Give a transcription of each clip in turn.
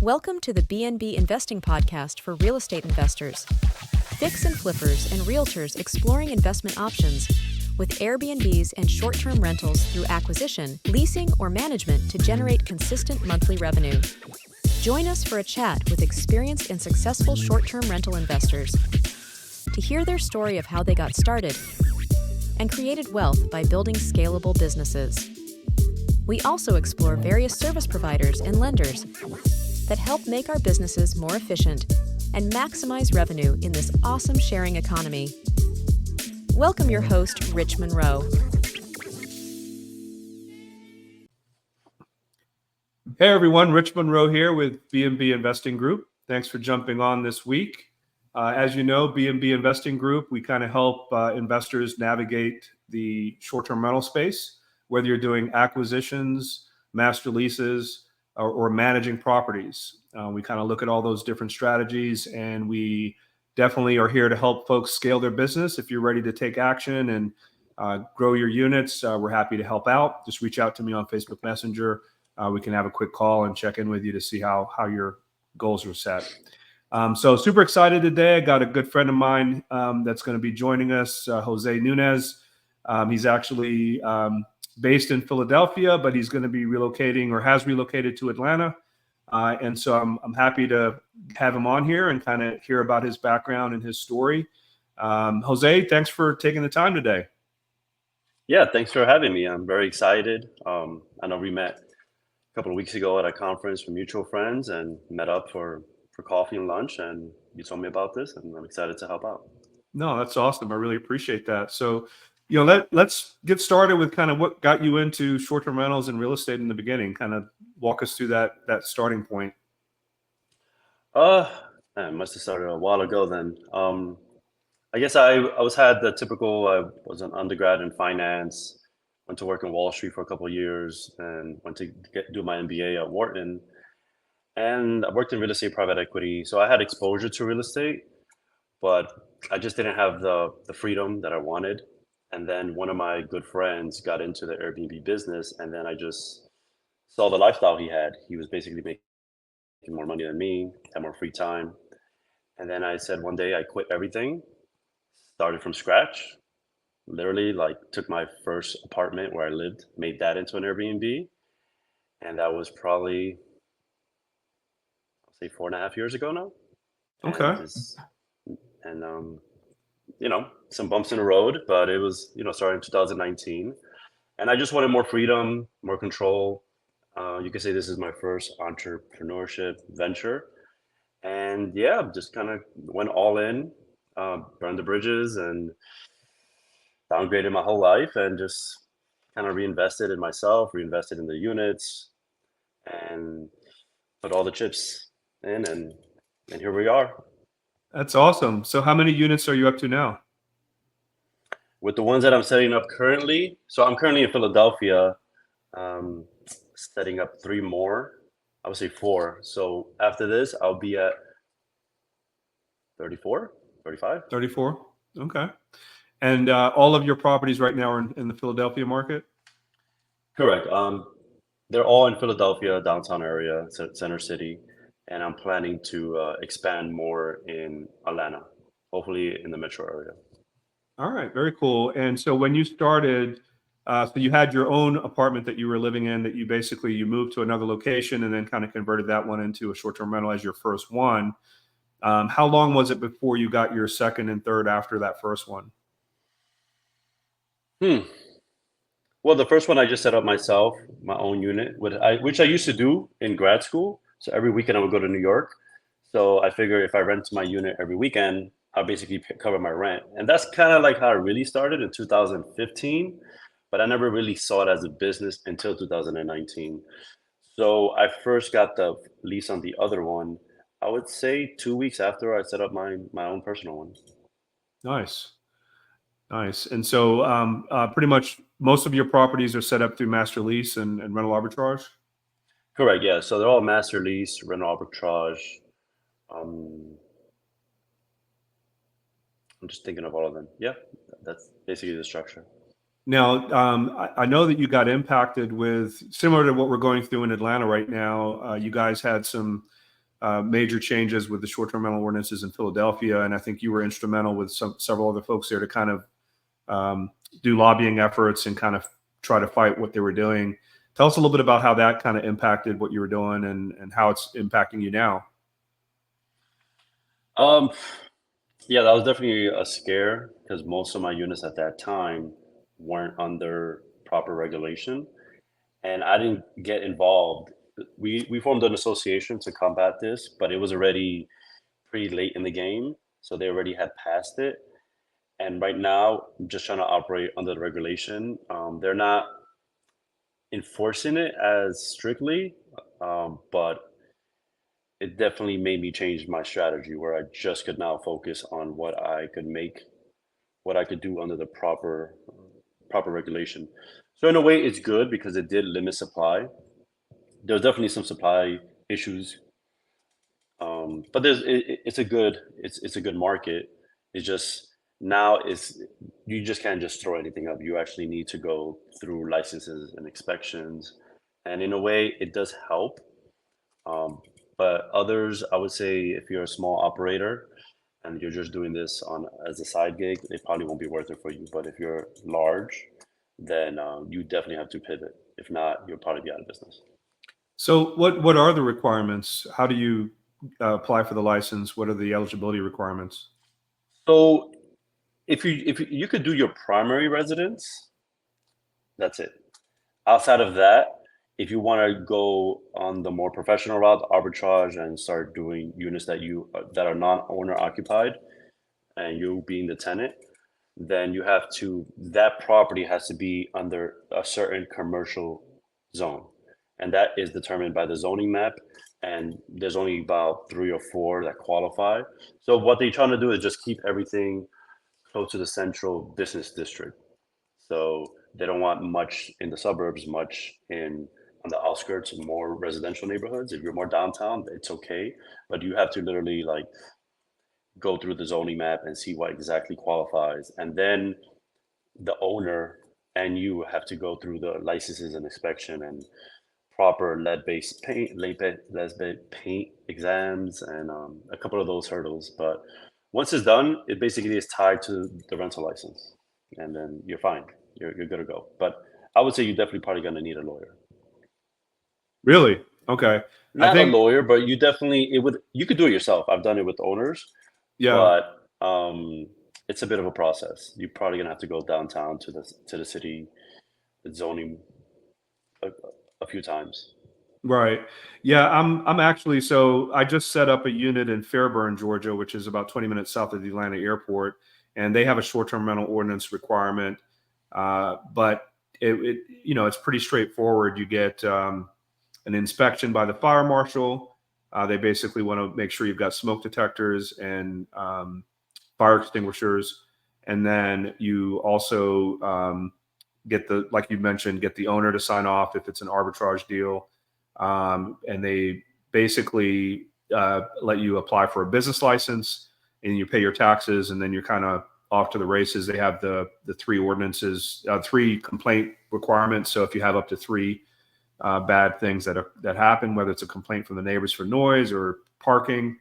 Welcome to the BNB Investing Podcast for real estate investors. Fix and flippers and realtors exploring investment options with Airbnbs and short-term rentals through acquisition, leasing, or management to generate consistent monthly revenue. Join us for a chat with experienced and successful short-term rental investors to hear their story of how they got started and created wealth by building scalable businesses. We also explore various service providers and lenders that help make our businesses more efficient and maximize revenue in this awesome sharing economy. Welcome your host, Rich Munroe. Hey everyone, Rich Munroe here with BNB Investing Group. Thanks for jumping on this week. As you know, BNB Investing Group, we kind of help investors navigate the short-term rental space, whether you're doing acquisitions, master leases, or managing properties. We kind of look at all those different strategies, and we definitely are here to help folks scale their business. If you're ready to take action and grow your units, we're happy to help out. Just reach out to me on Facebook Messenger. We can have a quick call and check in with you to see how your goals are set. So super excited today. I got a good friend of mine that's going to be joining us, Jose Nunez. He's actually based in Philadelphia, but he's going to be relocating or has relocated to Atlanta. And so I'm happy to have him on here and kind of hear about his background and his story. Jose, thanks for taking the time today. Yeah, thanks for having me. I'm very excited. I know we met a couple of weeks ago at a conference for mutual friends and met up for coffee and lunch, and you told me about this, and I'm excited to help out. No, that's awesome. I really appreciate that. So, let's get started with kind of what got you into short-term rentals and real estate in the beginning. Kind of walk us through that starting point. I must have started a while ago then. I guess I had the typical, I was an undergrad in finance, went to work in Wall Street for a couple of years, and went to do my MBA at Wharton. And I worked in real estate private equity. So I had exposure to real estate, but I just didn't have the freedom that I wanted. And then one of my good friends got into the Airbnb business, and then I just saw the lifestyle he had. He was basically making more money than me, had more free time. And then I said one day I quit everything, started from scratch, literally like took my first apartment where I lived, made that into an Airbnb. And that was probably, I'll say 4.5 years ago now. Okay. And some bumps in the road, but it was, starting in 2019. And I just wanted more freedom, more control. You could say this is my first entrepreneurship venture. And yeah, just kind of went all in, burned the bridges and downgraded my whole life, and just kind of reinvested in myself, reinvested in the units, and put all the chips in, and here we are. That's awesome. So how many units are you up to now? With the ones that I'm setting up currently, so I'm currently in Philadelphia, setting up 3 more. I would say 4. So after this, I'll be at 34, 35. 34. Okay. And all of your properties right now are in the Philadelphia market? Correct. They're all in Philadelphia, downtown area, Center City. And I'm planning to expand more in Atlanta, hopefully in the metro area. All right, very cool. And so when you started, so you had your own apartment that you were living in, that you moved to another location and then kind of converted that one into a short-term rental as your first one. How long was it before you got your second and third after that first one? Well, the first one I just set up myself, my own unit, which I used to do in grad school. So every weekend I would go to New York. So I figure if I rent my unit every weekend, I'll basically cover my rent. And that's kind of like how I really started in 2015. But I never really saw it as a business until 2019. So I first got the lease on the other one, I would say 2 weeks after I set up my own personal one. Nice. And so pretty much most of your properties are set up through master lease and rental arbitrage? Correct, yeah. So they're all master lease, rental arbitrage. I'm just thinking of all of them. Yeah, that's basically the structure. Now, I know that you got impacted with, similar to what we're going through in Atlanta right now, you guys had some major changes with the short-term rental ordinances in Philadelphia, and I think you were instrumental with several other folks there to kind of do lobbying efforts and kind of try to fight what they were doing. Tell us a little bit about how that kind of impacted what you were doing and how it's impacting you now. Yeah, that was definitely a scare because most of my units at that time weren't under proper regulation, and I didn't get involved. We formed an association to combat this, but it was already pretty late in the game, so they already had passed it. And right now, I'm just trying to operate under the regulation. They're not enforcing it as strictly, but it definitely made me change my strategy where I just could now focus on what I could do under the proper regulation. So in a way, it's good because it did limit supply. There's definitely some supply issues, but it's a good market. It's just now you just can't just throw anything up. You actually need to go through licenses and inspections, and in a way, it does help. But others, I would say, if you're a small operator and you're just doing this as a side gig, it probably won't be worth it for you. But if you're large, then you definitely have to pivot. If not, you'll probably be out of business. So what are the requirements? How do you apply for the license? What are the eligibility requirements? So if you could do your primary residence, that's it. Outside of that, if you want to go on the more professional route, arbitrage, and start doing units that are non-owner occupied, and you being the tenant, then that property has to be under a certain commercial zone, and that is determined by the zoning map. And there's only about 3 or 4 that qualify. So what they're trying to do is just keep everything close to the central business district. So they don't want much in the suburbs, much on the outskirts, more residential neighborhoods. If you're more downtown, it's okay, but you have to literally like go through the zoning map and see what exactly qualifies, and then the owner and you have to go through the licenses and inspection and proper lead-based paint exams and a couple of those hurdles. But once it's done, it basically is tied to the rental license, and then you're fine. You're good to go. But I would say you're definitely probably going to need a lawyer. Really? Okay. Not a lawyer, but you could do it yourself. I've done it with owners. Yeah. But it's a bit of a process. You're probably gonna have to go downtown to the city zoning a few times. Right. Yeah. I'm actually, so I just set up a unit in Fairburn, Georgia, which is about 20 minutes south of the Atlanta airport, and they have a short-term rental ordinance requirement. But it's pretty straightforward. You get an inspection by the fire marshal. They basically want to make sure you've got smoke detectors and fire extinguishers. And then you also like you mentioned, get the owner to sign off if it's an arbitrage deal. And they basically let you apply for a business license, and you pay your taxes, and then you're kind of off to the races. They have the 3 ordinances, 3 complaint requirements. So if you have up to 3 bad things that happen, whether it's a complaint from the neighbors for noise or parking,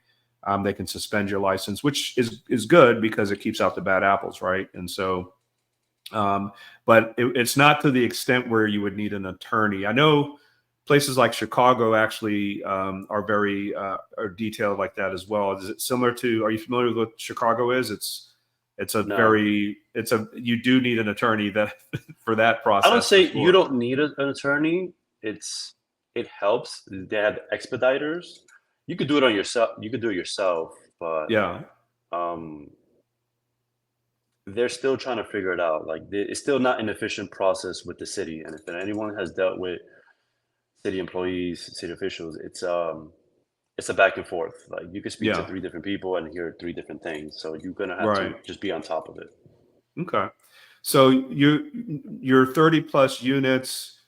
they can suspend your license, which is good because it keeps out the bad apples, right? And so, but it's not to the extent where you would need an attorney. I know places like Chicago actually are very are detailed like that as well. Is it similar to? Are you familiar with what Chicago is? You do need an attorney for that process. I don't say you don't need an attorney. It helps. They have expediters. You could do it on yourself. You could do it yourself, but yeah, they're still trying to figure it out. Like it's still not an efficient process with the city. And if anyone has dealt with city employees, city officials, it's a back and forth. Like you could speak to 3 different people and hear 3 different things. So you're gonna have to just be on top of it. Okay. So your 30 plus units.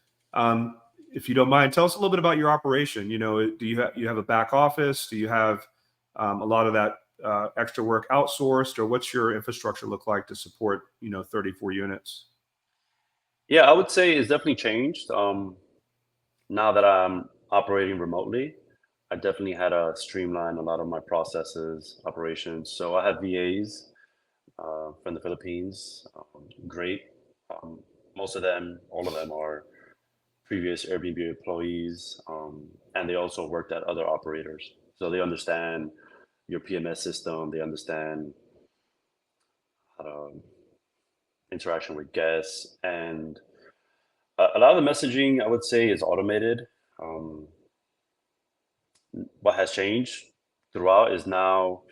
If you don't mind, tell us a little bit about your operation. Do you have a back office? Do you have a lot of that extra work outsourced, or what's your infrastructure look like to support 34 units? Yeah, I would say it's definitely changed. Now that I'm operating remotely, I definitely had to streamline a lot of my processes, operations. So I have VAs from the Philippines. Great. Um, Most of them, all of them are previous Airbnb employees, and they also worked at other operators. So they understand your PMS system. They understand how to interaction with guests, and a lot of the messaging I would say is automated. Um, what has changed throughout is now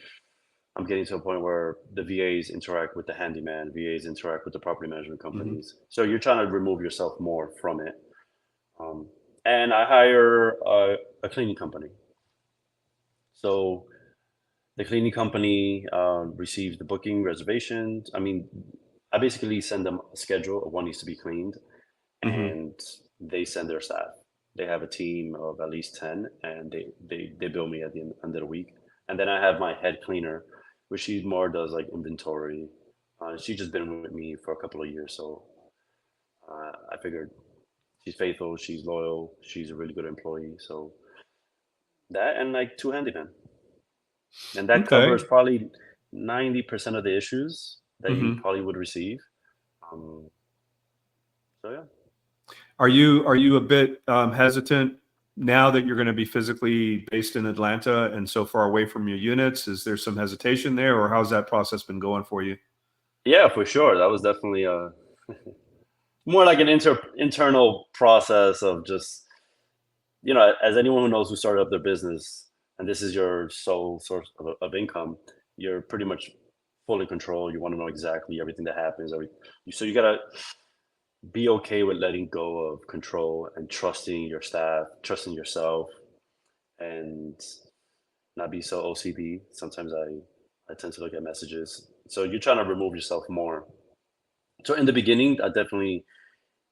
I'm getting to a point where the VAs interact with the handyman, VAs interact with the property management Hmm. companies. So you're trying to remove yourself more from it. Um, and I hire a cleaning company. So the cleaning company receives the booking reservations. I mean, I basically send them a schedule of what needs to be cleaned, Hmm. and they send their staff. They have a team of at least 10, and they bill me at the end of the week. And then I have my head cleaner, which she more does like inventory. She's just been with me for a couple of years, so I figured she's faithful, she's loyal, she's a really good employee. So that and like two handymen, and that Okay. covers probably 90% of the issues that you Hmm. probably would receive. Um, so yeah. Are you a bit hesitant now that you're going to be physically based in Atlanta and so far away from your units? Is there some hesitation there, or how's that process been going for you? Yeah, for sure. That was definitely more like an internal process of just, as anyone who knows who started up their business and this is your sole source of income, you're pretty much full in control. You want to know exactly everything that happens. So you gotta be okay with letting go of control and trusting your staff, trusting yourself, and not be so OCD. Sometimes I tend to look at messages. So you're trying to remove yourself more. So in the beginning, I definitely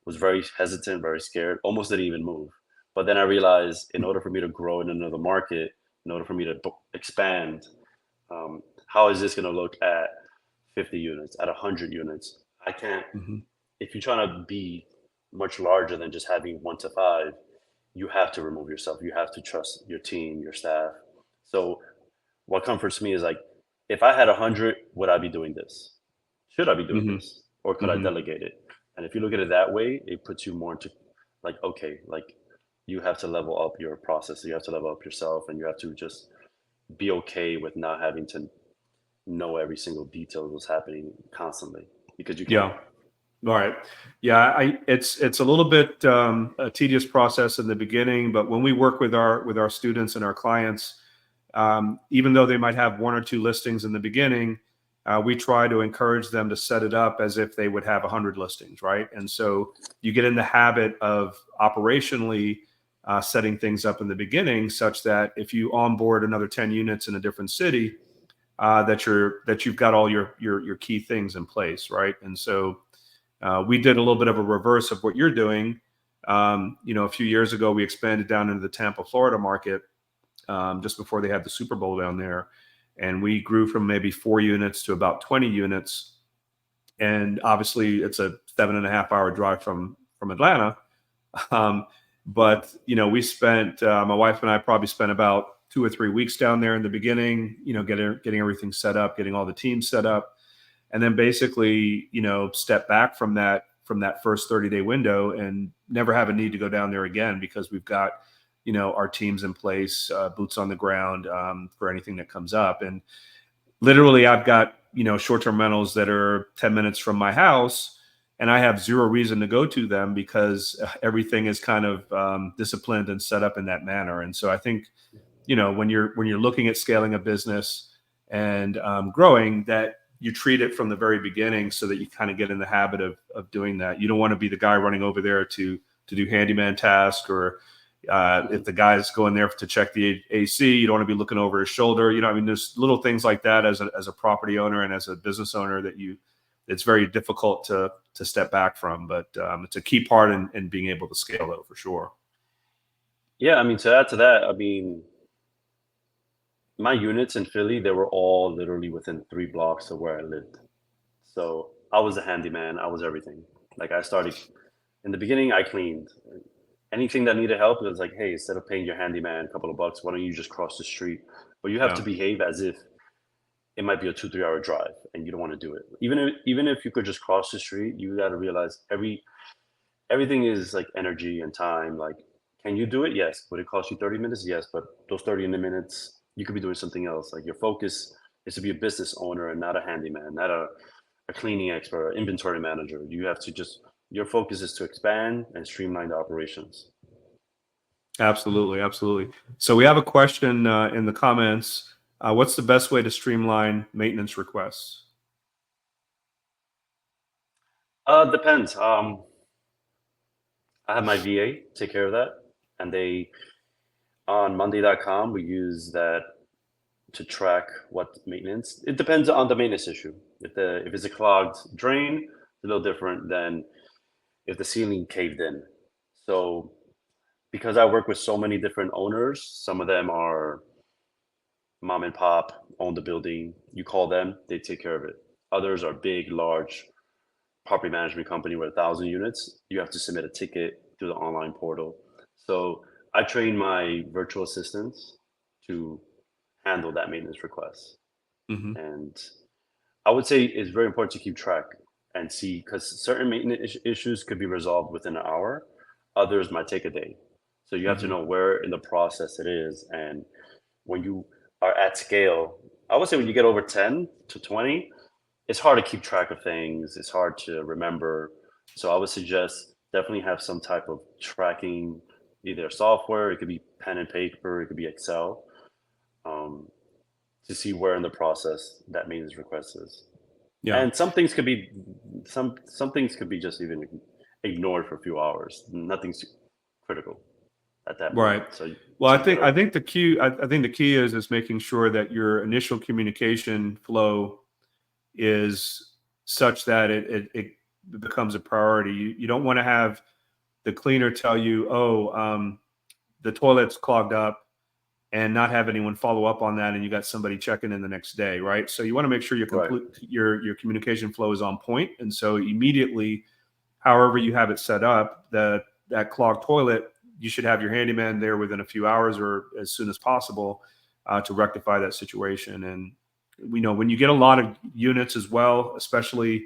was very hesitant, very scared, almost didn't even move. But then I realized in order for me to grow in another market, in order for me to expand, how is this going to look at 50 units, at 100 units? I can't, Hmm. if you're trying to be much larger than just having 1 to 5, you have to remove yourself. You have to trust your team, your staff. So what comforts me is like, if I had 100, would I be doing this? Should I be doing Hmm. this? Or could I Hmm. delegate it? And if you look at it that way, it puts you more into like, okay, like you have to level up your process. You have to level up yourself and you have to just be okay with not having to know every single detail of what's happening constantly because you can't. Yeah. All right. Yeah, it's a little bit a tedious process in the beginning, but when we work with our students and our clients, even though they might have one or two listings in the beginning, we try to encourage them to set it up as if they would have 100 listings, right? And so you get in the habit of operationally setting things up in the beginning, such that if you onboard another 10 units in a different city, that you've got all your key things in place, right? And so we did a little bit of a reverse of what you're doing. A few years ago, we expanded down into the Tampa, Florida market just before they had the Super Bowl down there. And we grew from maybe 4 units to about 20 units. And obviously, it's a 7.5 hour drive from Atlanta. Um, but we spent my wife and I probably spent about 2 or 3 weeks down there in the beginning. Getting everything set up, getting all the teams set up, and then basically step back from that first 30-day window and never have a need to go down there again because we've got our teams in place, boots on the ground for anything that comes up. And literally I've got short-term rentals that are 10 minutes from my house, and I have zero reason to go to them because everything is kind of disciplined and set up in that manner. And so I think when you're looking at scaling a business and growing, that you treat it from the very beginning so that you kind of get in the habit of doing that. You don't want to be the guy running over there to do handyman tasks, or if the guy's going there to check the AC, you don't want to be looking over his shoulder. I mean, there's little things like that as a property owner and as a business owner that it's very difficult to step back from. But it's a key part in being able to scale, though, for sure. Yeah, I mean, to add to that, I mean, my units in Philly, they were all literally within 3 blocks of where I lived. So I was a handyman. I was everything. Like I started in the beginning, I cleaned. anything that needed help, it was like, hey, instead of paying your handyman a couple of bucks, why don't you just cross the street? But you have to Yeah. behave as if it might be a 2-3 hour drive and you don't want to do it. Even if you could just cross the street, you got to realize everything is like energy and time. Like, can you do it? Yes. Would it cost you 30 minutes? Yes. But those 30 minutes, you could be doing something else. Like your focus is to be a business owner and not a handyman, not a cleaning expert, or inventory manager. You have to just, your focus is to expand and streamline the operations. Absolutely, absolutely. So we have a question in the comments. What's the best way to streamline maintenance requests? Depends. I have my VA take care of that, and they on Monday.com we use that to track what maintenance. It depends on the maintenance issue. If it's a clogged drain, it's a little different than if the ceiling caved in. So because I work with so many different owners, some of them are mom and pop, own the building. You call them, they take care of it. Others are big, large property management company with 1,000 units. You have to submit a ticket through the online portal. So I train my virtual assistants to handle that maintenance request. Mm-hmm. And I would say it's very important to keep track and see, because certain maintenance issues could be resolved within an hour. Others might take a day. So you have to know where in the process it is. And when you are at scale, I would say when you get over 10 to 20, it's hard to keep track of things. It's hard to remember. So I would suggest definitely have some type of tracking, either software, it could be pen and paper, it could be Excel, to see where in the process that maintenance request is. Yeah. And some things could be some things could be just even ignored for a few hours. Nothing's critical at that moment. Right. So Well, I think the key is making sure that your initial communication flow is such that it becomes a priority. You don't want to have the cleaner tell you, oh, the toilet's clogged up, and not have anyone follow up on that, and you got somebody checking in the next day, right? So you want to make sure your communication flow is on point, and so immediately, however you have it set up, that clogged toilet, you should have your handyman there within a few hours or as soon as possible to rectify that situation. And we know when you get a lot of units as well, especially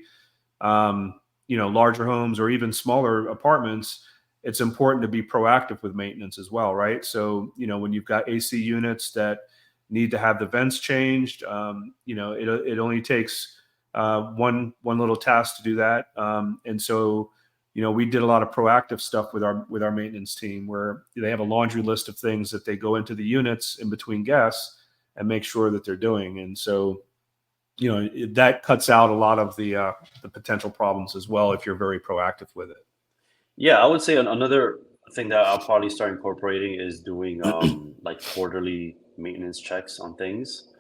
larger homes or even smaller apartments, it's important to be proactive with maintenance as well, right? So, when you've got AC units that need to have the vents changed, it only takes one little task to do that. And so, we did a lot of proactive stuff with our maintenance team, where they have a laundry list of things that they go into the units in between guests and make sure that they're doing. And so, that cuts out a lot of the potential problems as well if you're very proactive with it. Yeah, I would say another thing that I'll probably start incorporating is doing like quarterly maintenance checks on things,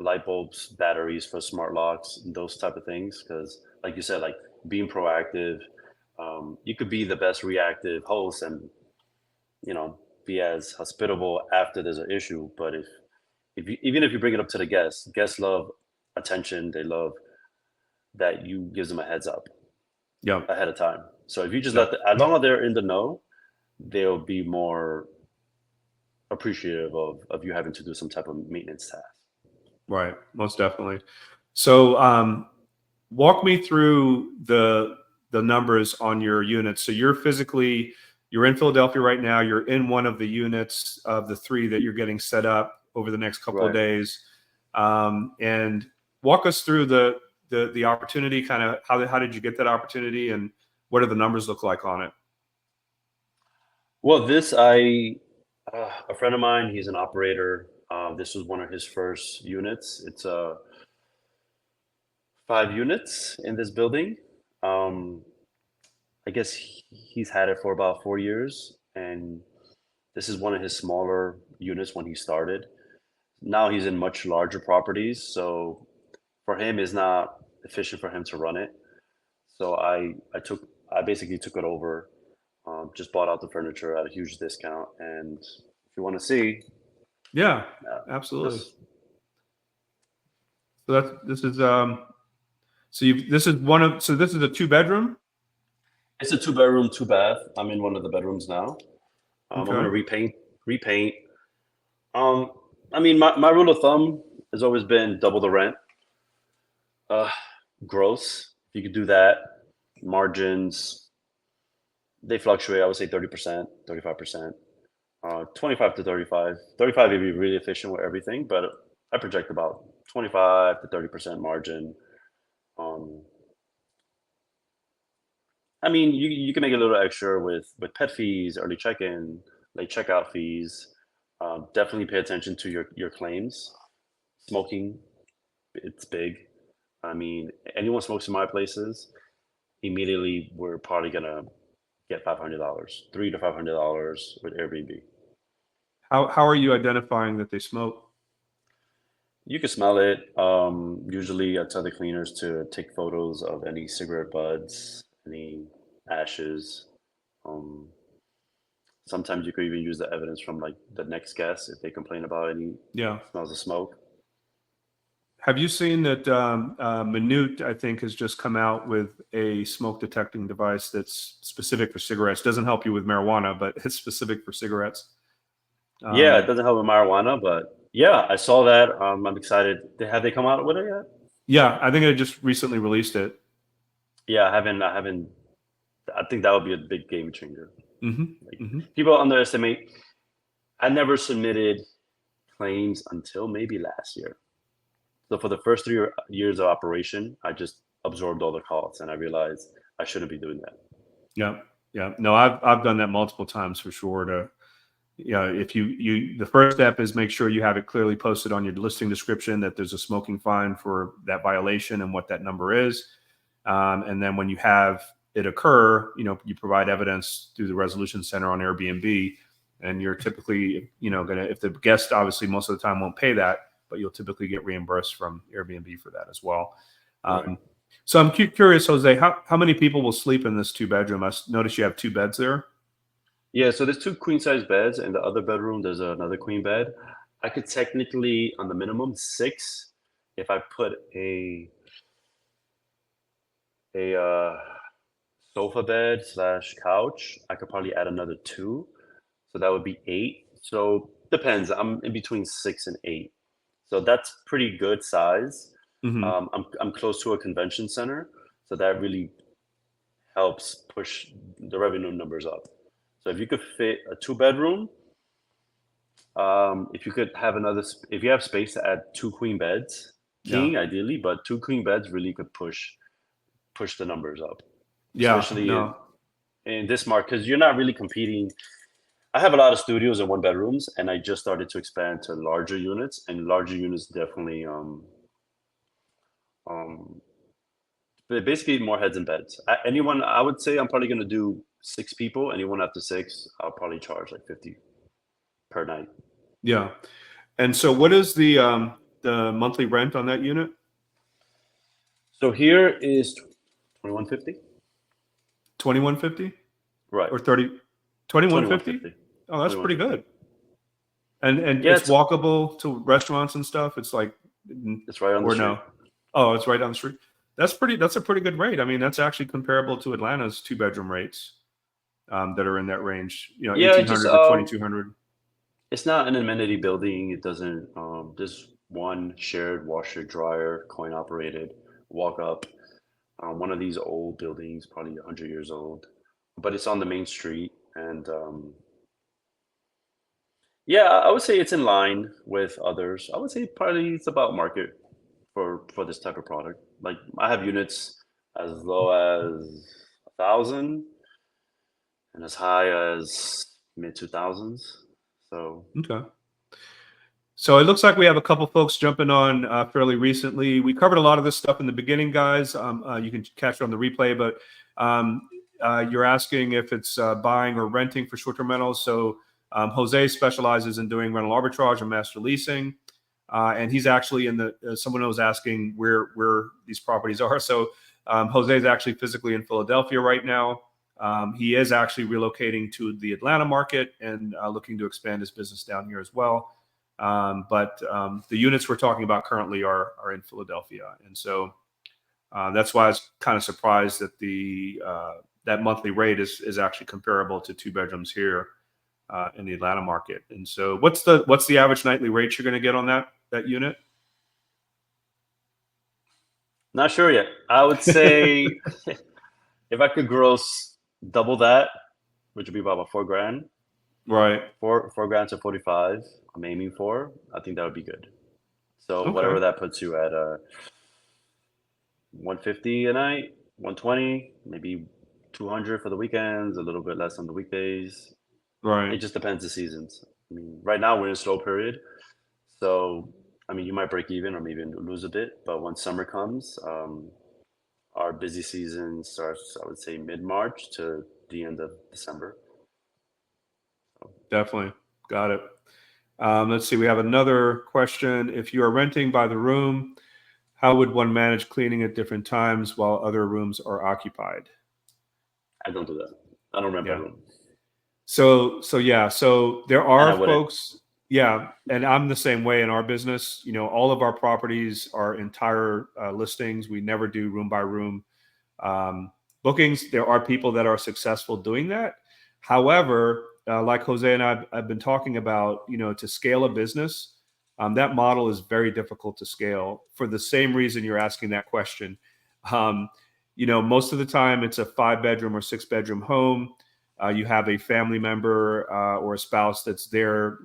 light bulbs, batteries for smart locks, those type of things. Because, like you said, like being proactive, you could be the best reactive host and be as hospitable after there's an issue. But even if you bring it up to the guests love attention. They love that you gives them a heads up ahead of time. So if you just as long as they're in the know, they'll be more appreciative of you having to do some type of maintenance task. Right, most definitely. So walk me through the numbers on your units. So you're in Philadelphia right now. You're in one of the units of the 3 that you're getting set up over the next couple of days. And walk us through the opportunity, kind of how did you get that opportunity, and what do the numbers look like on it? Well, a friend of mine, he's an operator. This was one of his first units. It's 5 units in this building. I guess he's had it for about 4 years, and this is one of his smaller units when he started. Now he's in much larger properties, so for him, it's not efficient for him to run it. So I basically took it over, just bought out the furniture at a huge discount. And if you want to see, absolutely. So this is a 2-bedroom. It's a 2-bedroom, 2-bath. I'm in one of the bedrooms now. I'm going to Okay. repaint. I mean, my rule of thumb has always been double the rent. Uh, Gross. If you could do that, margins, they fluctuate. I would say 30%, 35%, 25 to 35. 35 would be really efficient with everything, but I project about 25 to 30% margin. Um, I mean, you can make a little extra with pet fees, early check-in, late checkout fees. Definitely pay attention to your claims. Smoking, it's big. I mean, anyone smokes in my places, immediately we're probably gonna get $500, $300 to $500 with Airbnb. How are you identifying that they smoke? You can smell it. Usually, I tell the cleaners to take photos of any cigarette butts, any ashes. Um, Sometimes you could even use the evidence from like the next guest if they complain about any Yeah. smells of smoke. Have you seen that Minute, I think, has just come out with a smoke detecting device that's specific for cigarettes? Doesn't help you with marijuana, but it's specific for cigarettes. Yeah, it Um, doesn't help with marijuana, but yeah, I saw that. I'm excited. Have they come out with it yet? yeah, I think I just recently released it. Yeah, I haven't. I haven't. I think that would be a big game changer. Hmm. Like Hmm. people underestimate. I never submitted claims until maybe last year. So for the first 3 years of operation, I just absorbed all the costs, and I realized I shouldn't be doing that. Yeah, yeah. No, I've done that multiple times for sure. To if the first step is make sure you have it clearly posted on your listing description that there's a smoking fine for that violation and what that number is. And then when you have it occur, you provide evidence through the resolution center on Airbnb, and you're typically, gonna, if the guest obviously most of the time won't pay that, but you'll typically get reimbursed from Airbnb for that as well. Right. Um, so I'm curious, Jose, how many people will sleep in this 2 bedroom? Notice you have 2 beds there. Yeah. So there's two queen size beds, and the other bedroom there's another queen bed. I could technically, on the minimum, six. If I put a sofa bed slash couch, I could probably add another two. So that would be eight. So depends. I'm in between six and eight. So that's pretty good size. Hmm. I'm close to a convention center, so that really helps push the revenue numbers up. So if you could fit a two-bedroom, if you could have if you have space to add two queen beds, Yeah. king ideally, but two queen beds really could push the numbers up, Yeah. especially in No. in this market because you're not really competing. I have a lot of studios and one bedrooms, and I just started to expand to larger units, and larger units definitely um but basically more heads and beds. Anyone, I would say I'm probably gonna do six people. Anyone after six, I'll probably charge like 50 per night. Yeah. And so, what is the monthly rent on that unit? So here is 2150. 2150 Right. or 30? 2150? 2150. Oh, that's pretty 2150. good. And Yeah, it's it's walkable to restaurants and stuff. It's like, it's right on the or street. no? Oh, it's right down the street. That's a pretty good rate. I mean, that's actually comparable to Atlanta's 2 bedroom rates that are in that range. Yeah, it just 1800 to 2200. it's not an amenity building. It doesn't there's one shared washer dryer, coin operated, walk up. One of these old buildings, probably 100 years old, but it's on the main street. And yeah, I would say it's in line with others. I would say probably it's about market for this type of product. Like I have units as low as 1,000 and as high as mid 2000s. So Okay. So it looks like we have a couple folks jumping on fairly recently. We covered a lot of this stuff in the beginning, guys. You can catch it on the replay, but you're asking if it's buying or renting for short-term rentals. So Jose specializes in doing rental arbitrage and master leasing, and he's actually in the. Someone was asking where these properties are. So Jose is actually physically in Philadelphia right now. He is actually relocating to the Atlanta market and looking to expand his business down here as well. But the units we're talking about currently are in Philadelphia, and so that's why I was kind of surprised that that monthly rate is actually comparable to 2 bedrooms here. in the Atlanta market. And so, what's the average nightly rate you're going to get on that unit? Not sure yet. I would say if I could gross double that, which would be about $4,000, Right. $4,000 to 45, I'm aiming for. I think that would be good. So Okay. whatever that puts you at, 150 a night, 120, maybe 200 for the weekends, a little bit less on the weekdays. It Right. just depends the seasons. I mean, right now we're in a slow period, so I mean, you might break even or maybe lose a bit. But when summer comes, our busy season starts, I would say, mid-March to the end of December. Definitely. Got it. Let's see. We have another question. If you are renting by the room, how would one manage cleaning at different times while other rooms are occupied? I don't do that. I don't rent by room. So there are And I wouldn't. folks. Yeah, and I'm the same way in our business. All of our properties are entire listings. We never do room by room bookings. There are people that are successful doing that. However, like Jose and I've been talking about, to scale a business, that model is very difficult to scale for the same reason you're asking that question. Most of the time it's a 5-bedroom or 6-bedroom home. You have a family member or a spouse that's there,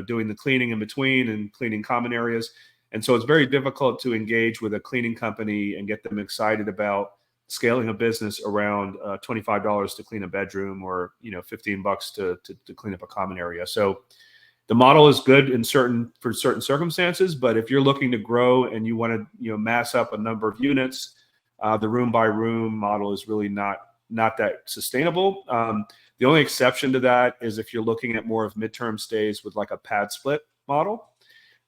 doing the cleaning in between and cleaning common areas. And so it's very difficult to engage with a cleaning company and get them excited about scaling a business around $25 to clean a bedroom or, $15 to clean up a common area. So the model is good for certain circumstances, but if you're looking to grow and you want to, mass up a number of units, the room by room model is really not that sustainable. The only exception to that is if you're looking at more of midterm stays with like a pad split model.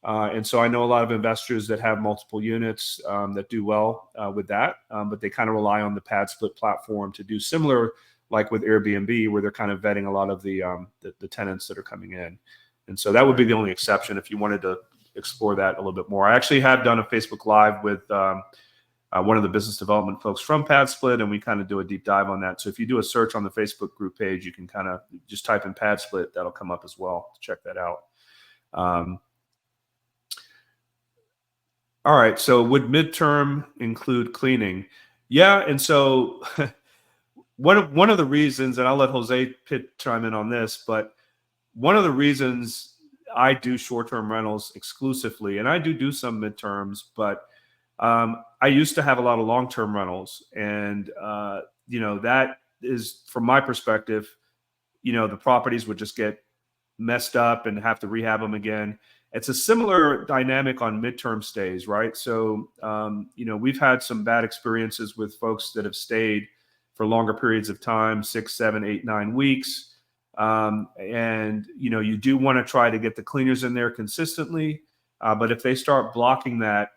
And so I know a lot of investors that have multiple units that do well with that, but they kind of rely on the pad split platform to do similar, like with Airbnb, where they're kind of vetting a lot of the tenants that are coming in. And so that would be the only exception if you wanted to explore that a little bit more. I actually have done a Facebook Live with one of the business development folks from Pad Split, and we kind of do a deep dive on that. So if you do a search on the Facebook group page, you can kind of just type in Pad Split. That'll come up as well to check that out. All right. So would midterm include cleaning? Yeah. And so one of the reasons, and I'll let Jose chime in on this, but one of the reasons I do short-term rentals exclusively, and I do some midterms, but I used to have a lot of long-term rentals, and that is, from my perspective, the properties would just get messed up and have to rehab them again. It's a similar dynamic on midterm stays, right? So we've had some bad experiences with folks that have stayed for longer periods of time, 6, 7, 8, 9 weeks, and you do want to try to get the cleaners in there consistently, but if they start blocking that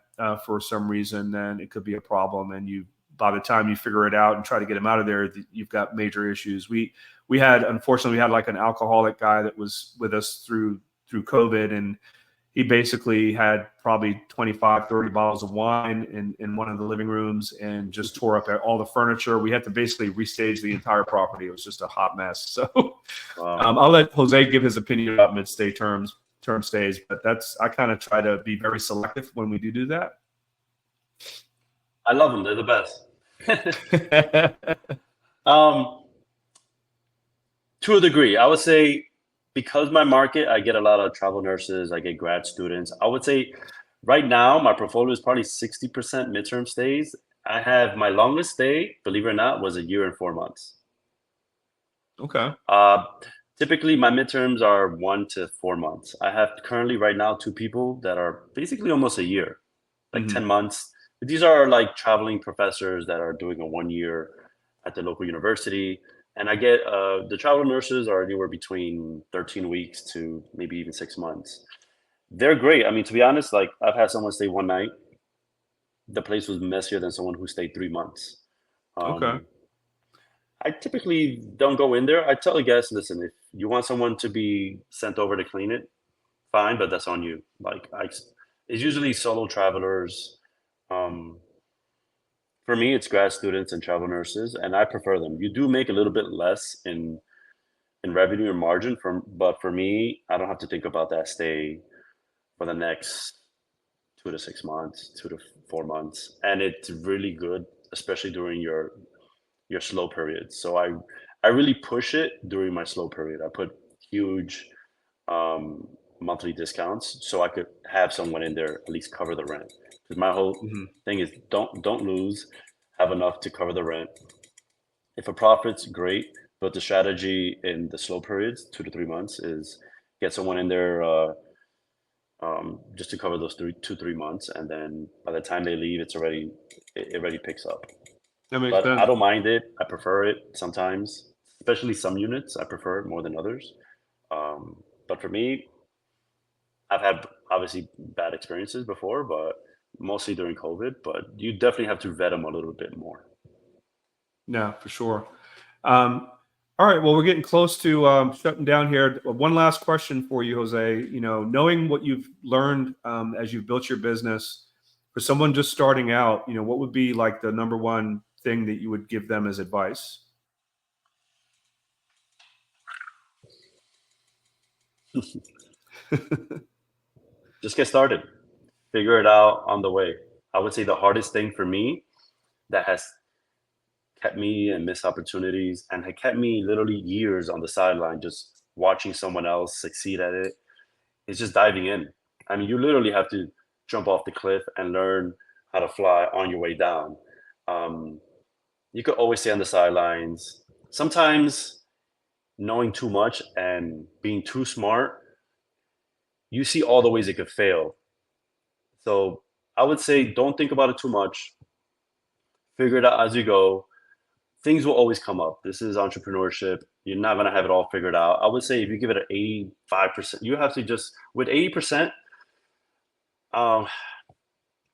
for some reason, then it could be a problem. And by the time you figure it out and try to get them out of there, you've got major issues. Unfortunately, we had like an alcoholic guy that was with us through COVID, and he basically had probably 25, 30 bottles of wine in one of the living rooms and just tore up all the furniture. We had to basically restage the entire property. It was just a hot mess. So Wow. I'll let Jose give his opinion about mid-stay term stays, but I kind of try to be very selective when we do that. I love them. They're the best. To a degree, I would say, because my market, I get a lot of travel nurses, I get grad students. I would say right now, my portfolio is probably 60% midterm stays. I have my longest stay, believe it or not, was 1 year and 4 months. Okay. Typically, my midterms are 1 to 4 months. I have currently right now 2 people that are basically almost a year, like 10 months. But these are like traveling professors that are doing a 1 year at the local university. And I get the travel nurses are anywhere between 13 weeks to maybe even 6 months. They're great. I mean, to be honest, like I've had someone stay 1 night. The place was messier than someone who stayed 3 months. Okay. I typically don't go in there. I tell the guests, listen, if you want someone to be sent over to clean it, fine, but that's on you. It's usually solo travelers. For me, it's grad students and travel nurses, and I prefer them. You do make a little bit less in in revenue and margin but for me, I don't have to think about that stay for the next 2 to 6 months, 2 to 4 months. And it's really good, especially during your slow periods. So I really push it during my slow period. I put huge monthly discounts so I could have someone in there at least cover the rent. Because my whole thing is don't lose, have enough to cover the rent. If a profit's great, but the strategy in the slow periods, 2 to 3 months, is get someone in there just to cover those 2-3 months, and then by the time they leave, it already picks up. That makes But sense. I don't mind it. I prefer it sometimes, especially some units. I prefer it more than others. But for me, I've had obviously bad experiences before, but mostly during COVID. But you definitely have to vet them a little bit more. No, for sure. All right. Well, we're getting close to shutting down here. One last question for you, Jose. Knowing what you've learned as you've built your business, for someone just starting out, what would be like the number one thing that you would give them as advice? Just get started. Figure it out on the way. I would say the hardest thing for me that has kept me and missed opportunities and had kept me literally years on the sideline just watching someone else succeed at it is just diving in. I mean, you literally have to jump off the cliff and learn how to fly on your way down. You could always stay on the sidelines. Sometimes knowing too much and being too smart, you see all the ways it could fail. So I would say don't think about it too much. Figure it out as you go. Things will always come up. This is entrepreneurship. You're not going to have it all figured out. I would say if you give it an 85%, you have to just, with 80%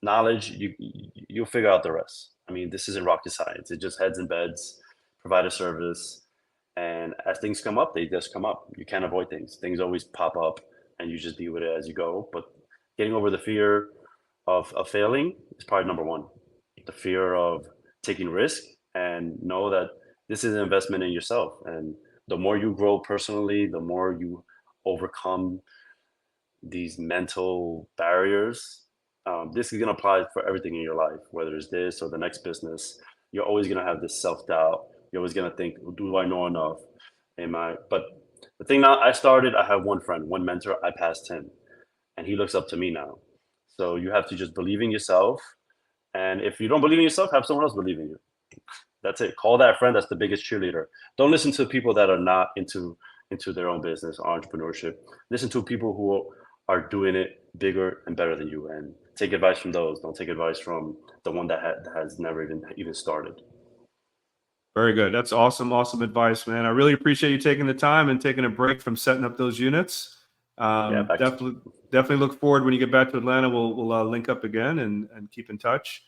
knowledge, you'll figure out the rest. I mean, this isn't rocket science. It's just heads and beds, provide a service. And as things come up, they just come up. You can't avoid things. Things always pop up and you just deal with it as you go. But getting over the fear of failing is probably number one. The fear of taking risk, and know that this is an investment in yourself. And the more you grow personally, the more you overcome these mental barriers. This is going to apply for everything in your life, whether it's this or the next business. You're always going to have this self-doubt. You're always going to think, do I know enough? But the thing now, I have one friend, one mentor, I passed him, and he looks up to me now. So you have to just believe in yourself. And if you don't believe in yourself, have someone else believe in you. That's it. Call that friend. That's the biggest cheerleader. Don't listen to people that are not into their own business or entrepreneurship. Listen to people who are doing it bigger and better than you, and take advice from those. Don't take advice from the one that has never even started. Very good. That's awesome advice, man. I really appreciate you taking the time and taking a break from setting up those units. Definitely look forward when you get back to Atlanta. We'll link up again and keep in touch.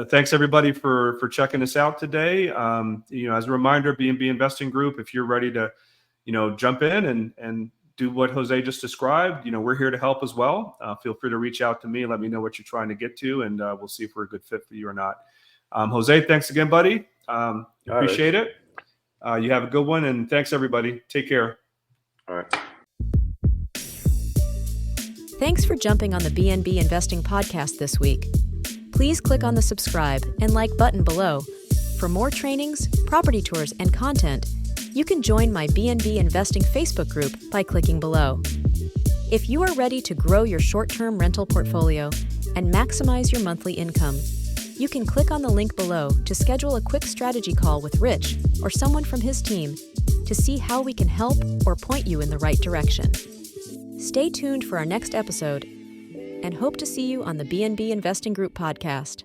Thanks everybody for checking us out today. As a reminder, B&B Investing Group, if you're ready to, jump in and do what Jose just described, we're here to help as well. Feel free to reach out to me. Let me know what you're trying to get to, and we'll see if we're a good fit for you or not. Jose, thanks again, buddy. Appreciate it. You have a good one, and thanks everybody. Take care. All right. Thanks for jumping on the B&B Investing podcast this week. Please click on the subscribe and like button below. For more trainings, property tours, and content, you can join my B&B Investing Facebook group by clicking below. If you are ready to grow your short-term rental portfolio and maximize your monthly income, you can click on the link below to schedule a quick strategy call with Rich or someone from his team to see how we can help or point you in the right direction. Stay tuned for our next episode and hope to see you on the B&B Investing Group podcast.